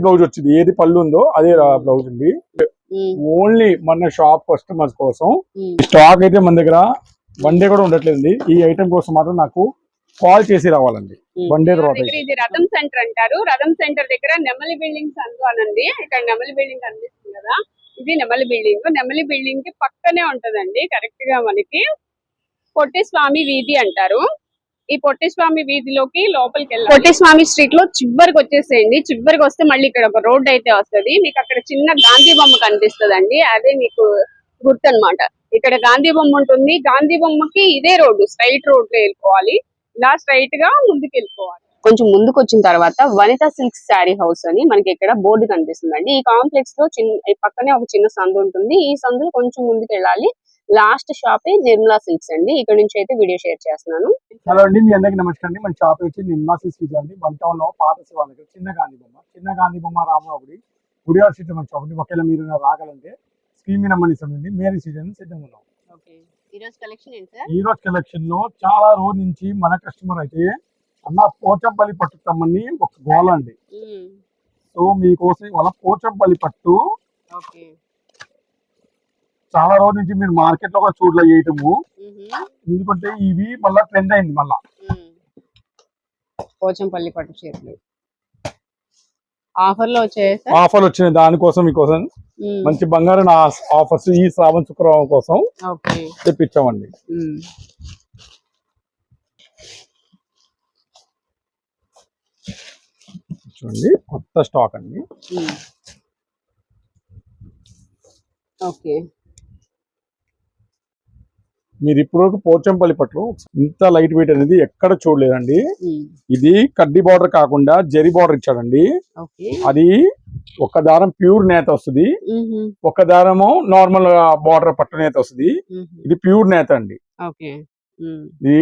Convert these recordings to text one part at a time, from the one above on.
Blouse వచ్చింది, ఏది పళ్ళు ఉందో అదే బ్లౌజ్ ఉంది. ఓన్లీ మన షాప్ కస్టమర్స్ కోసం స్టాక్ అయితే మన దగ్గర వన్ డే కూడా ఉండట్లేదు. ఈ ఐటమ్ కోసం మాత్రం నాకు కాల్ చేసి రావాలండి. వన్ డే తర్వాత. ఇది రథం సెంటర్ అంటారు. రథం సెంటర్ దగ్గర నెమలి బిల్డింగ్స్ అనండి. ఇక్కడ నెమలి బిల్డింగ్ కనిపిస్తుంది కదా, ఇది నెమలి బిల్డింగ్. నెమలి బిల్డింగ్ కి పక్కనే ఉంటదండి కరెక్ట్ గా మనకి పొట్టిస్వామి వీధి అంటారు. ఈ పొట్టిస్వామి వీధిలోకి లోపలికి వెళ్ళాలి. పొట్టిస్వామి స్ట్రీట్ లో చివరికి వచ్చేసేయండి. చివరికి వస్తే మళ్ళీ ఇక్కడ ఒక రోడ్ అయితే వస్తుంది. మీకు అక్కడ చిన్న గాంధీ బొమ్మ కనిపిస్తుంది, అదే మీకు గుర్తు అనమాట. ఇక్కడ గాంధీ బొమ్మ ఉంటుంది. గాంధీ బొమ్మకి ఇదే రోడ్డు, స్ట్రైట్ రోడ్ లో వెళ్ళిపోవాలి. ఇలా స్ట్రైట్ గా ముందుకు వెళ్ళిపోవాలి. కొంచెం ముందుకు వచ్చిన తర్వాత వనిత సిల్క్ శారీ హౌస్ అని మనకి ఇక్కడ బోర్డు కనిపిస్తుందండి. ఈ కాంప్లెక్స్ లో పక్కనే ఒక చిన్న సందు ఉంటుంది. ఈ సందులో కొంచెం ముందుకు వెళ్ళాలి. లాస్ట్ షాప్ నిర్మలా సిల్క్స్ అండి. ఇక్కడ నుంచి అయితే వీడియో షేర్ చేస్తున్నాను. హలో అండి, మీ అందరికి నమస్కారం అండి. మన షాప్ వచ్చి నిర్మలా సిల్క్స్ అండి. వన్ టౌన్ లో పాత శివాల దగ్గర చిన్న గాంధీ బొమ్మ రామరావుడి గుడియాల సీట్ మన షాప్. ఒకవేళ మీరు రాగలంటే స్క్రీన్ మీద నెంబర్ ఇస్తామండి. మేరీ సీజన్ సిద్ధంగా ఉన్నాం. ఈ రోజు కలెక్షన్ లో చాలా రోజు నుంచి మన కస్టమర్ అయితే అన్న పోచంపల్లి పట్టు తమ్మని ఒక గోల అండి. సో మీకోసం వాళ్ళ పోచంపల్లి పట్టు చాలా రోజు నుంచి మీరు మార్కెట్ లో కూడా చూడలేము. ఎందుకంటే ఇవి మళ్ళా ట్రెండ్ అయింది. మళ్ళా పోచంపల్లి పట్టు చీరలు ఆఫర్లు వచ్చినాయి. దానికోసం మీకోసం మంచి బంగారం ఆఫర్స్ ఈ శ్రావణ శుక్రవారం కోసం తెప్పించామండి. చూడండి, కొత్త స్టాక్ అండి. మీరు ఇప్పుడు పోచంపల్లి పట్లు ఇంత లైట్ వెయిట్ అనేది ఎక్కడ చూడలేదండి. ఇది కడ్డీ బార్డర్ కాకుండా జరీ బార్డర్ ఇచ్చాడండి. అది ఒక దారం ప్యూర్ నేత వస్తుంది, ఒక దారము నార్మల్ బార్డర్ పట్టు నేత వస్తుంది. ఇది ప్యూర్ నేత అండి. ఇది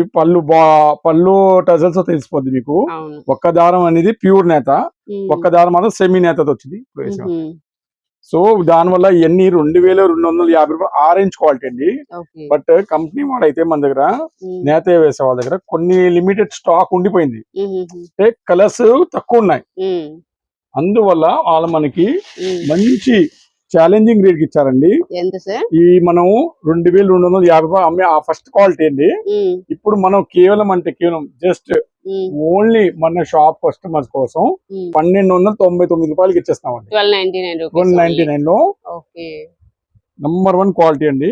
పళ్ళు టజల్స్ తెలిసిపోద్ది మీకు. ఒక్క దారం అనేది ప్యూర్ నేత, ఒక్క దారం మాత్రం సెమీ నేతతో వచ్చింది. సో దాని వల్ల ఇవన్నీ 2250 రూపాయలు ఆరెంజ్ క్వాలిటీ అండి. బట్ కంపెనీ వాడైతే మన దగ్గర నేత వేసే వాళ్ళ దగ్గర కొన్ని లిమిటెడ్ స్టాక్ ఉండిపోయింది. అంటే కలర్స్ తక్కువ ఉన్నాయి. అందువల్ల వాళ్ళు మనకి మంచి ఛాలెంజింగ్ రేట్ ఇచ్చారండి. ఈ మనం 2250 రూపాయలు అమ్మే ఆ ఫస్ట్ క్వాలిటీ అండి. ఇప్పుడు మనం కేవలం జస్ట్ ఓన్లీ మన షాప్ కస్టమర్స్ కోసం 1299 రూపాయలకి ఇచ్చేస్తామండి. 1299 లో నంబర్ 1 క్వాలిటీ అండి.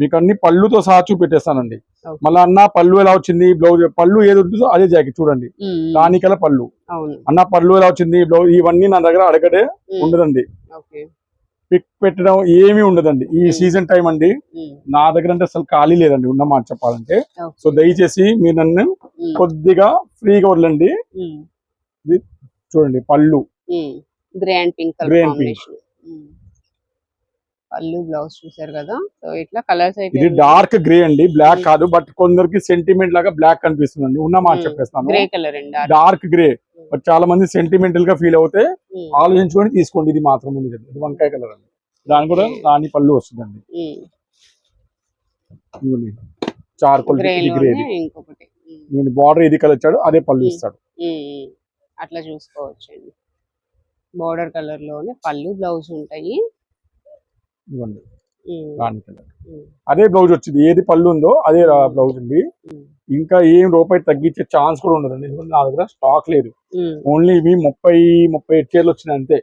మీకు అన్ని పళ్ళుతో సహా చూపెట్టేస్తానండి. మళ్ళీ అన్న పళ్ళు ఎలా వచ్చింది, బ్లౌజ్ పళ్ళు ఏది ఉంటుందో అదే జాకెట్ చూడండి. దానికల్లా పళ్ళు అన్న పళ్ళు ఎలా వచ్చింది, బ్లౌజ్ ఇవన్నీ నా దగ్గర అడగడే ఉండదండి. పిక్ పెట్టడం ఏమీ ఉండదండి. ఈ సీజన్ టైం అండి, నా దగ్గర అంటే అసలు ఖాళీ లేదండి ఉన్న మాట చెప్పాలంటే. సో దయచేసి మీరు నన్ను కొద్దిగా ఫ్రీగా వదలండి. చూడండి, పళ్ళు గ్రీన్ పింక్ పళ్ళు, బ్లౌజ్ చూసారు కదా. సో ఇట్లా కలర్స్ అయితే ఇది డార్క్ గ్రే అండి, బ్లాక్ కాదు. బట్ కొందరికి సెంటిమెంట్ లాగా బ్లాక్ కనిపిస్తుంది. ఉన్న మాట చెప్పేస్తాను, గ్రే కలర్ అండి, డార్క్ గ్రే. బట్ చాలా మంది సెంటిమెంటల్ గా ఫీల్ అవుతే ఆలోచించుకొని తీసుకోండి. ఇది మాత్రం ఉంది కదా, ఇది వంకాయ కలర్ అండి. దాని కూడా రాని పళ్ళు వస్తుందండి. చార్కోల్ గ్రే, బార్డర్ ఇది కలర్ ఇచ్చాడు, అదే పళ్ళు ఇస్తాడు. అట్లా చూసుకోవచ్చు అండి. బార్డర్ కలర్ లోనే పళ్ళు, బ్లౌజ్ ఉంటాయి. ఇవ్వండి, రాణి కలర్ అదే బ్లౌజ్ వచ్చింది. ఏది పళ్ళు ఉందో అదే బ్లౌజ్ ఉంది. ఇంకా ఏం రూపాయి తగ్గించే ఛాన్స్ కూడా ఉండదండి. నా దగ్గర స్టాక్ లేదు. ఓన్లీ ఇవి 30-35 చీరలు వచ్చినాయి అంతే.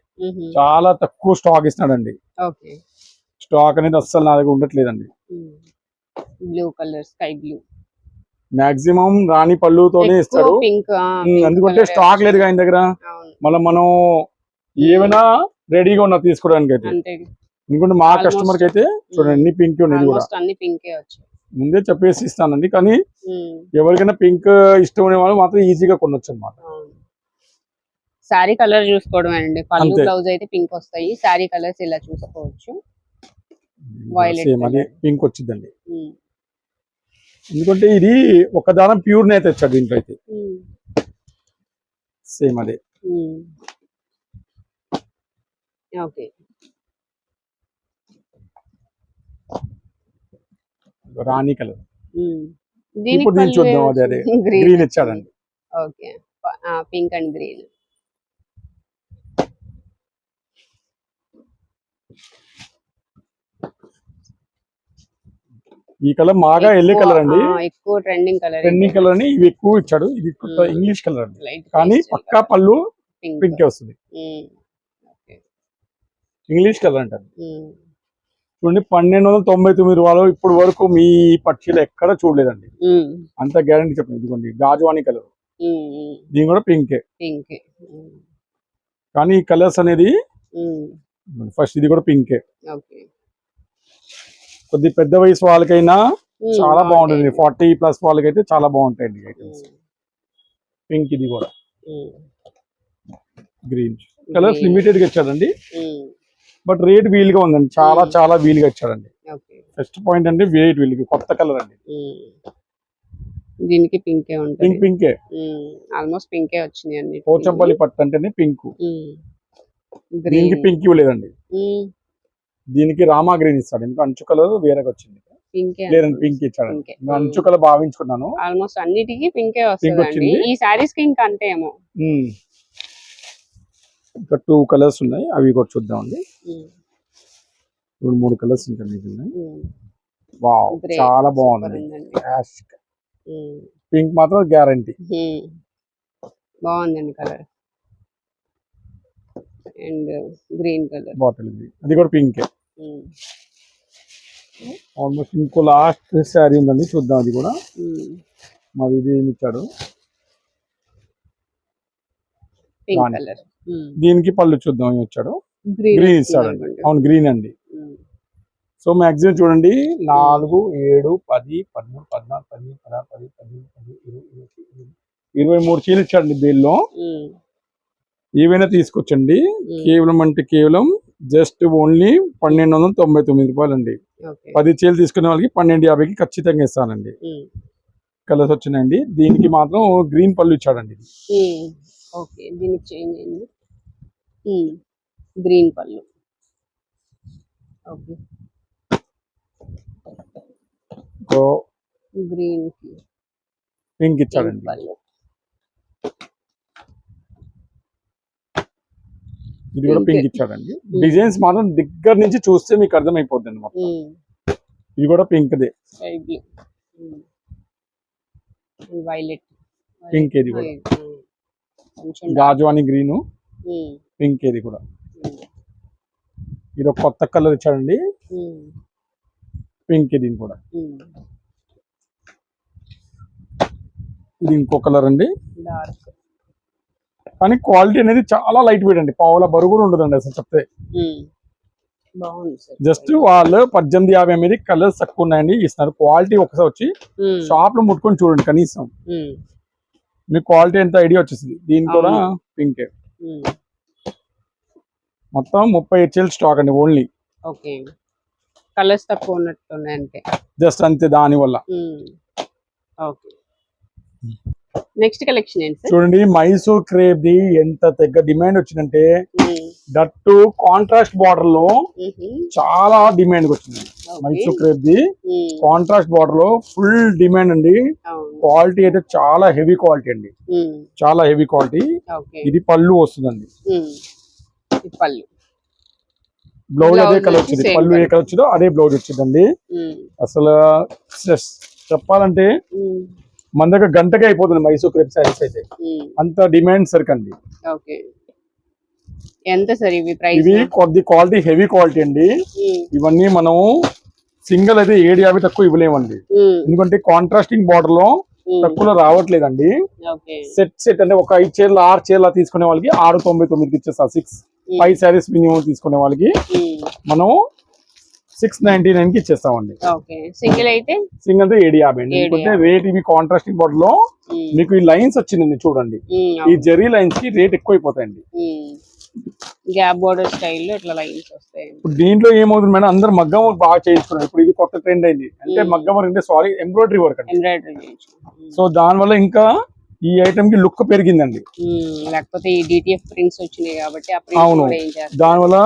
చాలా తక్కువ స్టాక్ ఇస్తున్నాడండి. స్టాక్ అనేది అస్సలు నా దగ్గర ఉండట్లేదండి. Blue colour, sky blue maximum రాణి పళ్ళుతోనే ఇస్తాడు. ఎందుకంటే స్టాక్ లేదు ఆయన దగ్గర. మళ్ళీ మనం ఏమైనా రెడీగా ఉన్నా తీసుకోవడానికి అయితే. ఎందుకంటే మా కస్టమర్ కి అయితే చూడండి అన్ని పింక్ ఉన్నాయి. కూడా ముందే చెప్పేసి ఇస్తానండి. కానీ ఎవరికైనా పింక్ ఇష్టం ఉండే వాళ్ళు మాత్రం ఈజీగా కొనొచ్చు అన్నమాట. సారీ కలర్ చూసుకోవడం అండి. పళ్ళు, బ్లౌజ్ అయితే పింక్ వస్తాయి. సారీ కలర్స్ ఇలా చూసుకోవచ్చు. అదే పింక్ వచ్చిందండి. ఎందుకంటే ఇది ఒక దారం ప్యూర్ నేత తెచ్చాడు దీంట్లో అయితే. సేమ్ అదే. రాణి కలర్. ఇప్పుడు దీన్ని చూద్దాం. అదే గ్రీన్ ఇచ్చాడండి. Pink and green. ఈ కలర్ మాగా ఎల్లో కలర్ అండి, ఎక్కువ ట్రెండింగ్ కలర్. ట్రెండింగ్ కలర్ అని ఇవి ఎక్కువ ఇచ్చాడు. ఇది ఇంగ్లీష్ కలర్ అండి, కానీ పక్కా పళ్ళు పింక్ వస్తుంది. ఇంగ్లీష్ కలర్ అంటారు. చూడండి 1299 రూపాయలు ఇప్పటి వరకు మీ పక్షిలో ఎక్కడ చూడలేదండి, అంత గ్యారంటీ చెప్పండి. ఇదిగోండి గాజువాణి కలర్, దీని కూడా పింకే. కానీ ఈ కలర్స్ అనేది ఫస్ట్ ఇది కూడా పింకే. కొద్ది పెద్ద వయసు వాళ్ళకైనా చాలా బాగుంటుంది, 40+ వాళ్ళకైతే చాలా బాగుంటాయండి ఐటమ్స్. పింక్ ఇది కూడా గ్రీన్ కలర్స్ లిమిటెడ్ గా ఇచ్చాడండి, బట్ రేట్ వీల్ గా ఉందండి, చాలా చాలా వీల్ గా ఇచ్చాడండి. ఫస్ట్ పాయింట్ అంటే రేట్ వీల్, కొత్త కలర్ అండి. దీనికి పింకే ఉంటుంది, పింకే ఆల్మోస్ట్ పింకే వచ్చినాయి అన్ని. పోచంపల్లి పట్టు అంటేనే పింక్, దీనికి పింక్ ఇవ్వలేదండి, దీనికి రామా గ్రీన్ ఇస్తాడు. ఇంకా అంచు కలర్ వేరేగా వచ్చింది, లేదండి పింక్ ఇచ్చాడు. అంచు కలర్ భావించుకున్నాను, ఆల్మోస్ట్ అన్నిటికీ పింకే వస్తుంది. ఈ సారీస్ కి ఇంకా అంటే ఏమో. ఇంకా 2 కలర్స్ ఉన్నాయి, అవి కూడా చూద్దామండి. 3 కలర్స్ ఇంకా మీకు ఉన్నాయి. వావ్, చాలా బాగుంది. పింక్ మాత్రం గ్యారంటీ బాగుందండి colour. And green colour, bottle green, అది కూడా పింకే. ఆల్మోస్ట్ ఇంకో లాస్ట్ శారీ ఉందండి, చూద్దాం అది కూడా. మరి ఇది ఏమి ఇచ్చాడు, పింక్ కలర్. దీనికి పళ్ళు చూద్దాం ఏమి వచ్చాడు. గ్రీన్ ఇస్తాడండి, అవును గ్రీన్ అండి. సో మాక్సిమం చూడండి 4, 7, 10, 13, 14, 15, 16, 17, 18, 20, 23 చీలు ఇచ్చాడండి బేల్లో. ఏవైనా తీసుకొచ్చండి, కేవలం అంటే కేవలం జస్ట్ ఓన్లీ 1299 రూపాయలు అండి. 10 చీలు తీసుకునే వాళ్ళకి 1250కి ఖచ్చితంగా ఇస్తానండి. కలర్స్ వచ్చినాయండి, దీనికి మాత్రం గ్రీన్ పళ్ళు ఇచ్చాడండి. ఓకే, దీనికి చేంజ్ అయింది, గ్రీన్ పళ్ళు. ఓకే, గ్రీన్ పింక్ ఇచ్చాడండి. ఇది కూడా పింక్ ఇచ్చాడండి. డిజైన్స్ మాత్రం దగ్గర నుంచి చూస్తే మీకు అర్థమైపోతుంది మొత్తం. ఇది కూడా పింక్ దే, వైలెట్ పింక్. ఇది కూడా గాజువాణి గ్రీన్, పింక్. ఇది కూడా ఇది ఒక కొత్త కలర్ ఇచ్చాడండి, పింక్. ఇది కూడా ఇది ఇంకో కలర్ అండి, డార్క్. కానీ క్వాలిటీ అనేది చాలా లైట్ వెయిట్ అండి, పావుల బరువు కూడా ఉండదండి అసలు చెప్తే. జస్ట్ వాళ్ళు 1850 మీద కలర్స్ తక్కువ ఉన్నాయండి ఇస్తున్నారు. క్వాలిటీ ఒకసారి వచ్చి షాప్ లో ముట్టుకొని చూడండి, కనీసం మీకు క్వాలిటీ ఎంత ఐడియా వచ్చేసింది. దీని కూడా పింకే. మొత్తం 30 HL స్టాక్ అండి ఓన్లీ. ఓకే, కలర్స్ తక్కువ ఉన్నట్టున్నాయి అంటే జస్ట్ అంతే, దాని వల్ల. ఓకే, నెక్స్ట్ కలెక్షన్ ఏంటి చూడండి, మైసూర్ క్రేప్ ది ఎంత తెగ డిమాండ్ వచ్చిందంటే, దట్టు కాంట్రాస్ట్ బార్డర్ లో చాలా డిమాండ్ వచ్చింది. Mysore crepe the contrast border లో ఫుల్ డిమాండ్ అండి. క్వాలిటీ అయితే చాలా హెవీ క్వాలిటీ అండి, చాలా హెవీ క్వాలిటీ. ఇది పళ్ళు వస్తుందండి, బ్లౌజ్ అదే కలర్ వచ్చింది, పళ్ళు ఏ కలర్ వచ్చిందో అదే బ్లౌజ్ వచ్చిందండి. అసలు చెప్పాలంటే మన దగ్గర గంటకే అయిపోతుంది మైసూర్ క్రేప్ శారీస్ అయితే, అంత డిమాండ్ సరికండి. ఎంత సార్ ఇవి ప్రైస్? ఇవి కొద్ది క్వాలిటీ హెవీ క్వాలిటీ అండి. ఇవన్నీ మనం సింగిల్ అయితే 750 తక్కువ ఇవ్వలేమండి, ఎందుకంటే కాంట్రాస్టింగ్ బార్డర్ లో తక్కువలో రావట్లేదండి. సెట్ అంటే ఒక 5 చీరలు 6 చీరలు తీసుకునే వాళ్ళకి 699కి ఇచ్చేస్తా. 5 శారీస్ మినిమం తీసుకునే వాళ్ళకి మనం 699కి ఇచ్చేస్తామండి. సింగిల్ అయితే 750 అండి. ఎందుకంటే రేట్ ఇవి కాంట్రాస్టింగ్ బోర్డర్ లో మీకు ఈ లైన్స్ వచ్చిందండి చూడండి, ఈ జెరీ లైన్స్ కి రేట్ ఎక్కువ అయిపోతాయండి. గ్యాప్ బోర్డర్ స్టైల్లో ఇట్లా లైన్స్ వస్తాయి. ఇప్పుడు దీంట్లో ఏమవుతుంది మేడం, అందరు మగ్గం వర్క్ బాగా చేయించుకున్నారు. ఇప్పుడు ఇది కొత్త ట్రెండ్ అయింది, అంటే మగ్గం వర్క్ అంటే సారీ ఎంబ్రాయిడరీ వర్క్ అండి. సో దాని వల్ల ఇంకా ఈ ఐటమ్ కి లుక్ పెరిగిందండి. లేకపోతే ఈ డిటిఎఫ్ ప్రింట్స్ వచ్చినాయి కాబట్టి అవును, దానివల్ల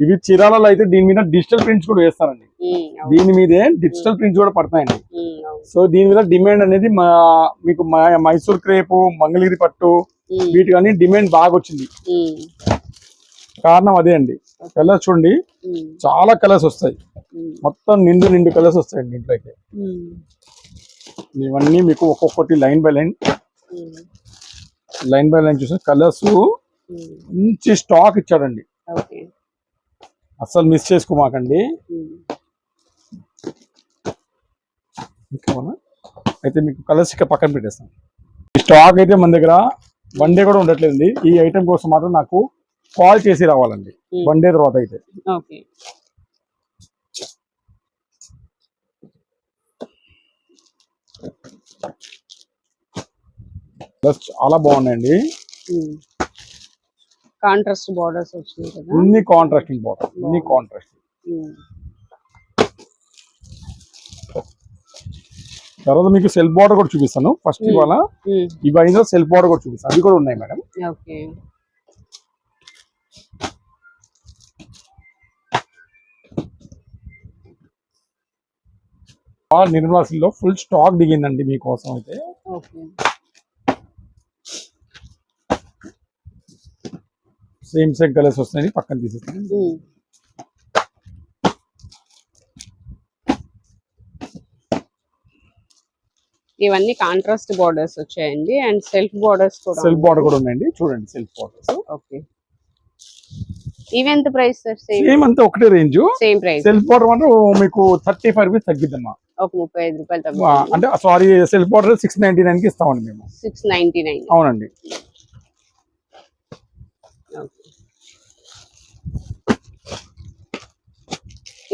ఇవి చీరాలలో అయితే దీని మీద డిజిటల్ ప్రింట్స్ కూడా వేస్తారండి, దీని మీదే డిజిటల్ ప్రింట్స్ కూడా పడతాయండి. సో దీని మీద డిమాండ్ అనేది మీకు మైసూర్ క్రేపు, మంగళగిరి పట్టు వీటికి డిమాండ్ బాగా వచ్చింది. కారణం అదే అండి. కలర్ చూడండి, చాలా కలర్స్ వస్తాయి, మొత్తం నిండు కలర్స్ వస్తాయండి దీంట్లోకి. ఇవన్నీ మీకు ఒక్కొక్కటి లైన్ బై లైన్ చూసిన కలర్స్ మంచి స్టాక్ ఇచ్చాడండి, అస్సలు మిస్ చేసుకోమాకండి. అయితే మీకు కలర్స్ ఇక్కడ పక్కన పెట్టేస్తాను. ఈ స్టాక్ అయితే మన దగ్గర వన్ డే కూడా ఉండట్లేదండి. ఈ ఐటమ్ కోసం మాత్రం నాకు కాల్ చేసి రావాలండి వన్ డే తర్వాత అయితే. చాలా బాగున్నాయండి, కాంట్రాస్ట్ బోర్డర్స్ వచ్చినాయి కదా, అన్ని కాంట్రాస్టింగ్ బోర్డర్, అన్ని కాంట్రాస్ట్. తర్వాత మీకు సెల్ఫ్ బోర్డర్ కూడా చూపిస్తాను. ఫస్ట్ ఇవాళ ఇవైనా సెల్ఫ్ బోర్డర్ కూడా చూపిస్తాను, అవి కూడా ఉన్నాయి మేడం. ఓకే, నిర్మలా సిల్క్ లో ఫుల్ స్టాక్ దిగిందండి మీకోసం అయితే. సేమ్ కలర్స్ వస్తాయని పక్కన తీసేస్తాను. ఇవన్నీ కాంట్రాస్ట్ బోర్డర్స్ వచ్చాయండి, అండ్ సెల్ఫ్ బోర్డర్స్ కూడా, సెల్ఫ్ బోర్డర్ కూడా ఉన్నాయండి. చూడండి సెల్ఫ్ బోర్డర్స్. ఓకే, ఇవెంత ప్రైస్ సార్? సేమ్ అంతా ఒకటే range, same price. Self border మాత్రం మీకు 35 రూపీస్ తగ్గిద్దమ్మా, ఒక 35 రూపాయలు తగ్గు. అంటే సారీ, సెల్ఫ్ బోర్డర్ 699 కి ఇస్తామండి మేము. 699. అవునండి.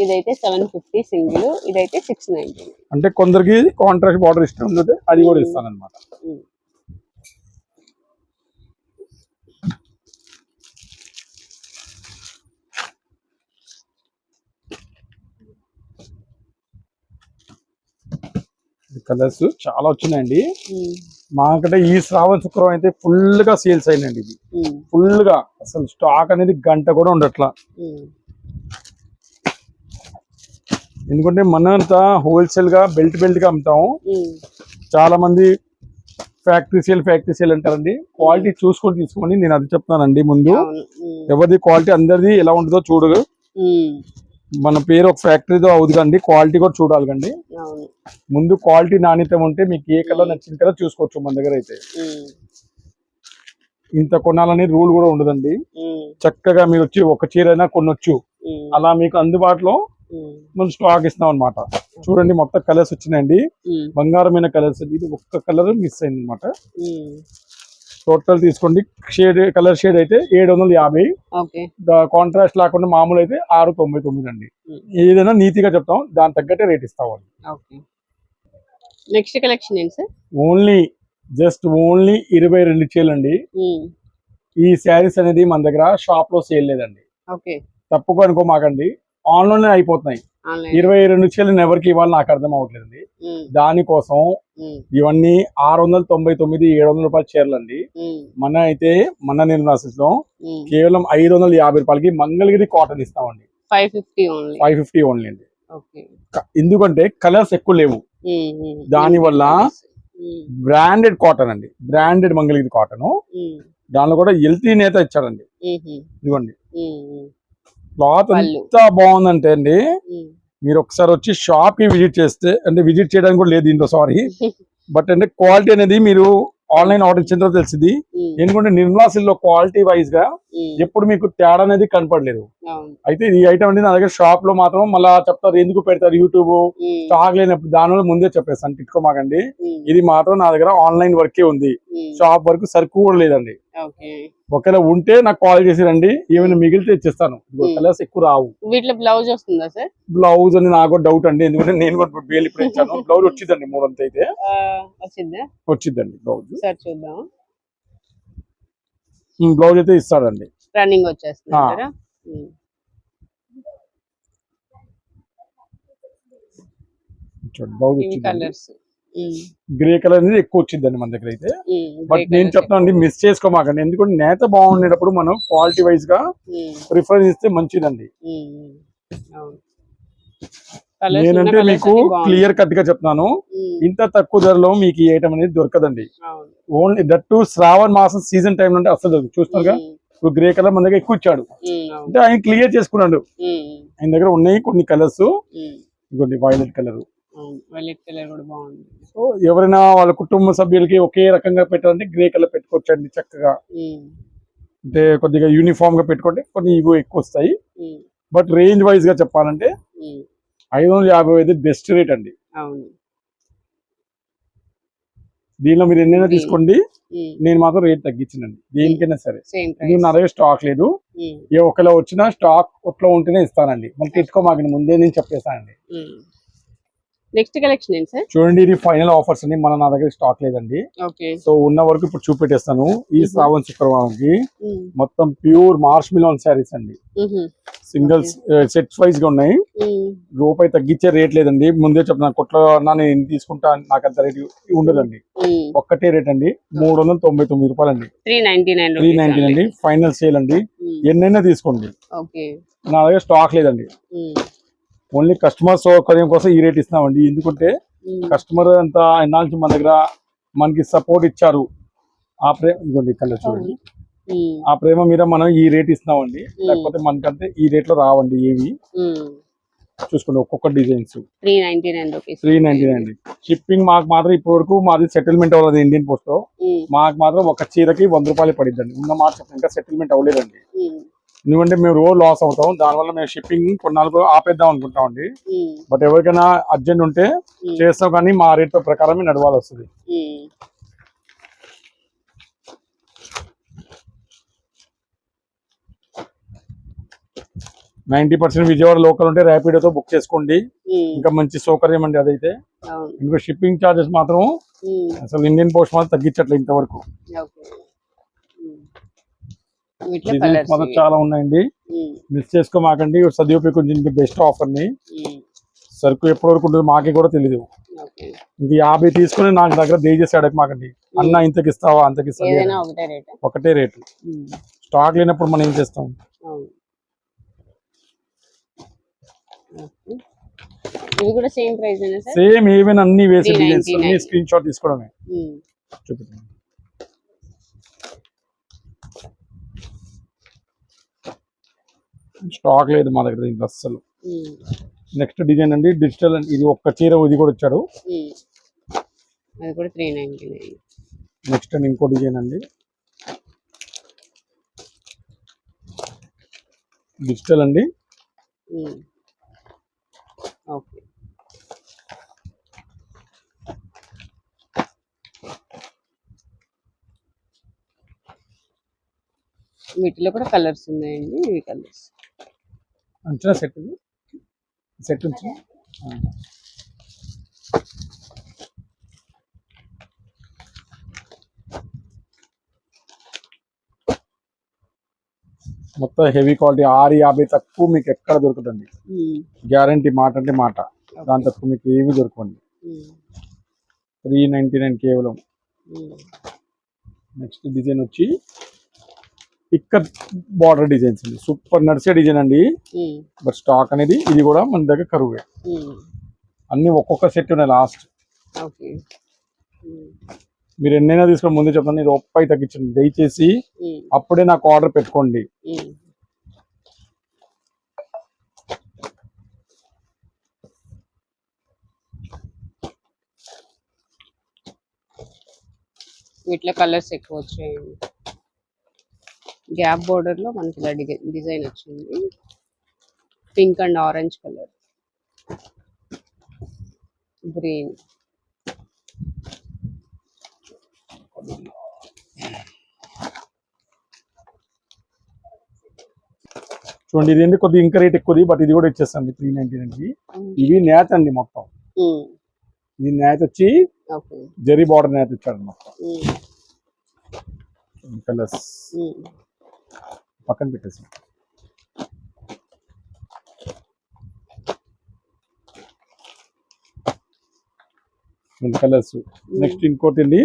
ఇదైతే 750 సింగిల్, ఇదైతే 690. అంటే కొందరికి కాంట్రాస్ట్ బార్డర్ ఇష్టం ఉంటుంది, అది కూడా ఇస్తానన్నమాట. కలర్స్ చాలా వచ్చినాయండి మాకంటే. ఈ శ్రావణ శుక్రవారం అయితే ఫుల్ గా సేల్స్ అయినండి, ఇది ఫుల్ గా, అసలు స్టాక్ అనేది గంట కూడా ఉండట్లా. ఎందుకంటే మనంతా హోల్సేల్ గా బెల్ట్ గా అమ్ముతాం. చాలా మంది ఫ్యాక్టరీ సేల్ అంటారండి. క్వాలిటీ చూసుకొని తీసుకోండి, నేను అది చెప్తానండి ముందు. ఎవరిది క్వాలిటీ అందరిది ఎలా ఉంటుందో చూడు. మన పేరు ఒక ఫ్యాక్టరీతో అవుతుంది కండి, క్వాలిటీ కూడా చూడాలి కండి. ముందు క్వాలిటీ నాణ్యత ఉంటే మీకు ఏ కలర్ నచ్చిన కలర్ చూసుకోవచ్చు. మన దగ్గర అయితే ఇంత కొనాలని రూల్ కూడా ఉండదండి. చక్కగా మీరు వచ్చి ఒక చీర అయినా కొనొచ్చు, అలా మీకు అందుబాటులో మనం స్టాక్ ఇస్తాం అనమాట. చూడండి మొత్తం కలర్స్ వచ్చినాయండి, బంగారమైన కలర్స్. ఇది ఒక్క కలర్ మిస్ అయింది అనమాట. టోటల్ తీసుకోండి, కలర్ షేడ్ అయితే 750, కాంట్రాస్ట్ లేకుండా మామూలు అయితే 699 అండి. ఏదైనా నీతిగా చెప్తాం, దాని తగ్గట్టే రేట్ ఇస్తామండి. నెక్స్ట్ కలెక్షన్ ఏంటి సార్? ఓన్లీ 22 చీరలు అండి. ఈ శారీస్ అనేది మన దగ్గర షాప్ లో సేల్ లేదండి, తప్పుగా అనుకోమాకండి. ఆన్లైన్ అయిపోతున్నాయి. 22 చీరలు ఎవరికి ఇవ్వాలి నాకు అర్థం అవ్వట్లేదండి. దానికోసం ఇవన్నీ 699, 700 రూపాయల చీరలు అండి. మన నిర్మలా సిల్క్స్ లో కేవలం 550 రూపాయలకి మంగళగిరి కాటన్ ఇస్తామండి. 550 ఓన్లీ అండి. ఎందుకంటే కలర్స్ ఎక్కువ లేవు, దాని వల్ల బ్రాండెడ్ కాటన్ అండి, బ్రాండెడ్ మంగళగిరి కాటన్. దానిలో కూడా ఎల్టీ నేత ఇచ్చాడండి. ఇదిగోండి, క్లాత్ ఎంత బాగుందంటే అండి, మీరు ఒకసారి వచ్చి షాప్ కి విజిట్ చేస్తే, అంటే విజిట్ చేయడానికి కూడా లేదు దీంట్లో, సారీ. బట్ అంటే క్వాలిటీ అనేది మీరు ఆన్లైన్ ఆర్డర్ ఇచ్చిన తర్వాత తెలిసింది. ఎందుకంటే నిర్మలా సిల్క్ లో క్వాలిటీ వైజ్ గా ఎప్పుడు మీకు తేడా అనేది కనపడలేదు. అయితే ఈ ఐటమ్ అనేది నా దగ్గర షాప్ లో మాత్రం మళ్ళా చెప్తారు, ఎందుకు పెడతారు యూట్యూబ్ స్టాక్ లేనప్పుడు, దానివల్ల ముందే చెప్పేస్తాను, తిట్టుకోమాకండి. ఇది మాత్రం నా దగ్గర ఆన్లైన్ వర్కే ఉంది, షాప్ వరకు సరుకు కూడా లేదండి. ఒకవేళ ఉంటే నాకు కాల్ చేసి రండి, ఏమైనా మిగిలితే ఇచ్చేస్తాను. కలర్స్ ఎక్కువ రావు. వీటిలో బ్లౌజ్ వస్తుందా సార్? బ్లౌజ్ అని నాకు డౌట్ అండి, ఎందుకంటే నేను కూడా బేల్ ఇప్పుడు ఇచ్చాను. బ్లౌజ్ వచ్చిందండి 3 అయితే వచ్చిందండి బ్లౌజ్. చూద్దాం, బ్లౌజ్ అయితే ఇస్తాడండి, రన్నింగ్ వచ్చేస్తుంది. బ్లౌజ్ వచ్చింది, గ్రే కలర్ అనేది ఎక్కువ వచ్చిందండి మన దగ్గర అయితే. బట్ నేను చెప్తానండి, మిస్ చేసుకోమాకండి. ఎందుకంటే నేత బాగుండేటప్పుడు మనం క్వాలిటీ వైజ్ గా ప్రిఫరెన్స్ ఇస్తే మంచిదండి. నేనంటే మీకు క్లియర్ కట్ గా చెప్తాను, ఇంత తక్కువ ధరలో మీకు ఈ ఐటమ్ అనేది దొరకదండి. ఓన్లీ దట్టు శ్రావణ మాసం సీజన్ టైం నుండి అసలు చూస్తున్నారుగా. ఇప్పుడు గ్రే కలర్ మన దగ్గర ఎక్కువ ఇచ్చాడు అంటే ఆయన క్లియర్ చేసుకున్నాడు. ఆయన దగ్గర ఉన్నాయి కొన్ని కలర్స్, ఇంకొన్ని వైలెట్ కలర్. వైలెట్ కలర్ కూడా బాగుంది. సో ఎవరైనా వాళ్ళ కుటుంబ సభ్యులకి ఒకే రకంగా పెట్టాలంటే గ్రే కలర్ పెట్టుకోవచ్చండి చక్కగా. అంటే కొద్దిగా యూనిఫామ్ గా పెట్టుకుంటే కొన్ని ఇవి ఎక్కువ వస్తాయి. బట్ రేంజ్ వైజ్ గా చెప్పాలంటే 555 బెస్ట్ రేట్ అండి. అవును. దీనిలో మీరు ఎన్నైనా తీసుకోండి, నేను మాత్రం రేట్ తగ్గించినండి దేనికైనా సరే. ఇది నా దగ్గర స్టాక్ లేదు, ఏ ఒకలా వచ్చినా స్టాక్ ఒట్లో ఉంటేనే ఇస్తానండి, మళ్ళీ తెచ్చుకోమాకండి ముందే నేను చెప్పేస్తానండి. నెక్స్ట్ కలెక్షన్ ఏంటి సార్? చూడండి, ఇది ఫైనల్ ఆఫర్స్ అండి, మన నా దగ్గర స్టాక్ లేదండి. సో ఉన్న వరకు ఇప్పుడు చూపెట్టేస్తాను. ఈ శ్రావణ శుక్రవారంకి మొత్తం ప్యూర్ మార్ష్ మిలాన్ శారీస్ అండి. సింగిల్స్ సెట్స్ వైజ్ గా ఉన్నాయి. రూపాయి తగ్గించే రేట్ లేదండి, ముందే చెప్తాను. కొట్లో అన్నా నేను తీసుకుంటా, నాకు అంత రేట్ ఉండదండి. ఒక్కటే రేట్ అండి, 399 రూపాయలండి. 399 అండి, ఫైనల్ సేల్ అండి. ఎన్నైనా తీసుకోండి, నా దగ్గర స్టాక్ లేదండి. ఓన్లీ కస్టమర్ సౌకర్యం కోసం ఈ రేట్ ఇస్తున్నామండి. ఎందుకంటే కస్టమర్ అంతా ఎన్నాళ్ళ మన దగ్గర మనకి సపోర్ట్ ఇచ్చారు. ఆ ప్రేమ ఇంకోటి కలర్ చూడండి, ఆ ప్రేమ మీద మనం ఈ రేట్ ఇస్తున్నామండి. లేకపోతే మనకంటే ఈ రేట్ లో రావండి ఏవి. చూసుకోండి, ఒక్కొక్క డిజైన్స్ 399 అండి. షిప్పింగ్ మాకు మాత్రం ఇప్పటి వరకు మాది సెటిల్మెంట్ అవ్వలేదు ఇండియన్ పోస్ట్ లో. మాకు మాత్రం ఒక చీరకి 100 రూపాయలు పడిద్దండి. ఉన్న మాట ఇంకా సెటిల్మెంట్ అవ్వలేదండి. ఎందుకంటే మేము రోజు లాస్ అవుతాం, దానివల్ల మేము షిప్పింగ్ కొన్నాళ్ళు ఆపేద్దాం అనుకుంటామండి. బట్ ఎవరికైనా అర్జెంట్ ఉంటే చేస్తాం, కానీ మా రేట్ ప్రకారం నడవాలి వస్తుంది. %90 విజయవాడ లోకల్ ఉంటే ర్యాపిడోతో బుక్ చేసుకోండి, ఇంకా మంచి సౌకర్యం అండి అదైతే. ఇంకా షిప్పింగ్ ఛార్జెస్ మాత్రం అసలు ఇండియన్ పోస్ట్ మాత్రం తగ్గించట్లేదు ఇంతవరకు. మాత్రం చాలా ఉన్నాయండి, మిస్ చేసుకోమాకండి. సదుపయోగం బెస్ట్ ఆఫర్ ని. సరుకు ఎప్పటి వరకు ఉంటుంది మాకే కూడా తెలియదు. ఇంక 50 తీసుకుని నాకు దగ్గర దయచేసి అడగమాకండి, అన్న ఇంతకి ఇస్తావా అంతకి ఇస్తావా, ఒకటే రేటు. స్టాక్ లేనప్పుడు మనం ఏం చేస్తాం. సేమ్ ఏమైనా అన్ని వేసే డిజైన్స్ అన్ని స్క్రీన్ షాట్ తీసుకోవడమే. చూపిస్తాను, స్టాక్ లేదు మా దగ్గర దీంట్లో అస్సలు. నెక్స్ట్ డిజైన్ అండి, డిజిటల్ అండి. ఇది ఒక్క చీర, ఇది కూడా వచ్చాడు. నెక్స్ట్ అండి ఇంకో డిజైన్ అండి, డిజిటల్ అండి. వీటిలో కూడా కలర్స్ ఉన్నాయండి. ఇవి కలర్స్ అంచనా సెట్ ఉంచి మొత్తం హెవీ క్వాలిటీ 650 తక్కువ మీకు ఎక్కడ దొరుకుతుంది. గ్యారంటీ, మాట అంటే మాట. దాని తక్కువ మీకు ఏమి దొరకండి. 399 కేవలం. నెక్స్ట్ డిజైన్ వచ్చి ఇక్కడ బార్డర్ డిజైన్స్ అండి, సూపర్ నడిచే డిజైన్ అండి. బట్ స్టాక్ అనేది ఇది కూడా మన దగ్గర కరువే. అన్ని ఒక్కొక్క సెట్ ఉన్నాయి లాస్ట్. మీరు ఎన్నైనా తీసుకొని ముందే చెప్తాను, ఇది రూపాయి తగ్గించండి దయచేసి. అప్పుడే నాకు ఆర్డర్ పెట్టుకోండి. వీటిలో కలర్స్ ఎక్కువ వచ్చాయండి. గ్యాప్ బోర్డర్ లో మనకి ఇలా డిజైన్ వచ్చింది. Pink and orange colour, green. చూడండి, ఇది ఏంటి కొద్దిగా ఇంకా రేట్ ఎక్కువది, బట్ ఇది కూడా ఇచ్చేస్తాండి 399కి. ఇవి నేత అండి మొత్తం. ఇది నేత వచ్చి జరీ బార్డర్ నేత ఇచ్చాడు మొత్తం. కలర్స్ పక్కన పెట్టేసి కలర్స్. నెక్స్ట్ ఇంకోటి అండి,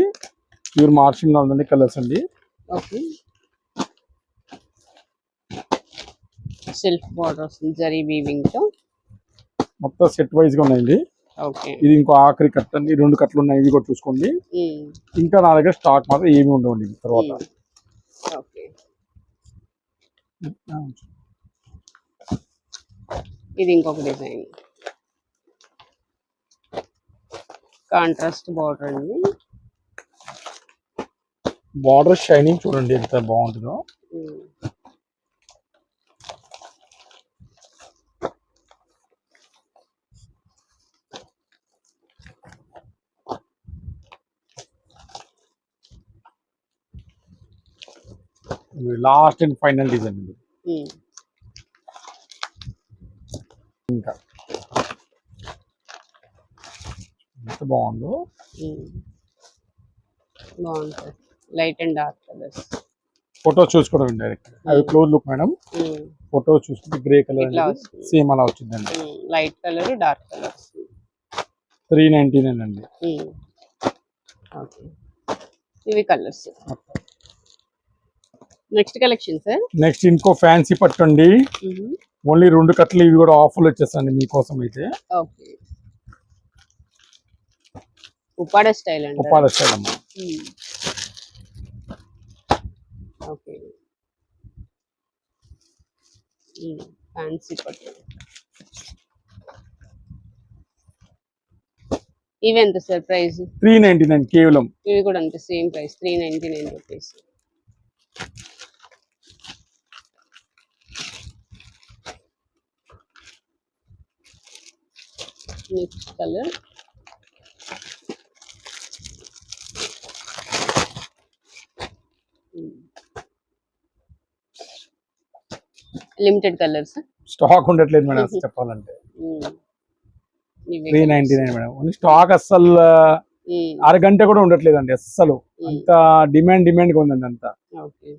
ప్యూర్ మార్షింగ్ ఉందండి కలర్స్ అండి. సెల్ఫ్ బార్డర్ వస్తుంది జరీ వీవింగ్ తో. మొత్తం సెట్ వైజ్ గా ఉన్నాయండి. ఇది ఇంకో ఆఖరి కట్ అండి, 2 కట్లు ఉన్నాయి, ఇవి కూడా చూసుకోండి. ఇంకా నా దగ్గర స్టాక్ మాత్రం ఏమి ఉండవండి తర్వాత. ఇది ఇంకొక డిజైన్, కాంట్రాస్ట్ బార్డర్ అండి. బార్డర్ షైనింగ్ చూడండి ఎంత బాగుంటుందో. లాస్ట్ అండ్ ఫైనల్ డిజైన్ ఇది. ఇంకా ఎంత బాగుందో. బాగుంటుంది, light and dark colours. Photo చూసుకోవడం డైరెక్ట్, అది క్లోజ్ లుక్ మేడం. ఫోటో చూసుకుంటే గ్రే కలర్ సేమ్ అలా వచ్చిందండి. Light colour, dark colour. 399 అండి. ఓకే, ఇవి colours. Next collection sir. Next ఇంకో ఫ్యాన్సీ పట్టు అండి. ఓన్లీ 2 కట్లు, ఇవి కూడా ఆఫర్లు వచ్చేస్తాయండి మీకోసం అయితే. ఓకే, ఉప్పాడ స్టైల్ అండి. ఉప్పాడ స్టైల్ అమ్మా. ఓకే, ఫ్యాన్సీ పట్టు. ఇవి ఎంత సార్ ప్రైస్? 399 కేవలం. ఇవి కూడా అంతే, same price 399 rupees. Next colour limited colours, stock ఉండట్లేదు మేడం అసలు చెప్పాలంటే. 399 మేడం. ఓన్లీ స్టాక్ అస్సలు అరగంట కూడా ఉండట్లేదండి అస్సలు. అంత డిమాండ్ గా ఉందండి అంతా. ఓకే,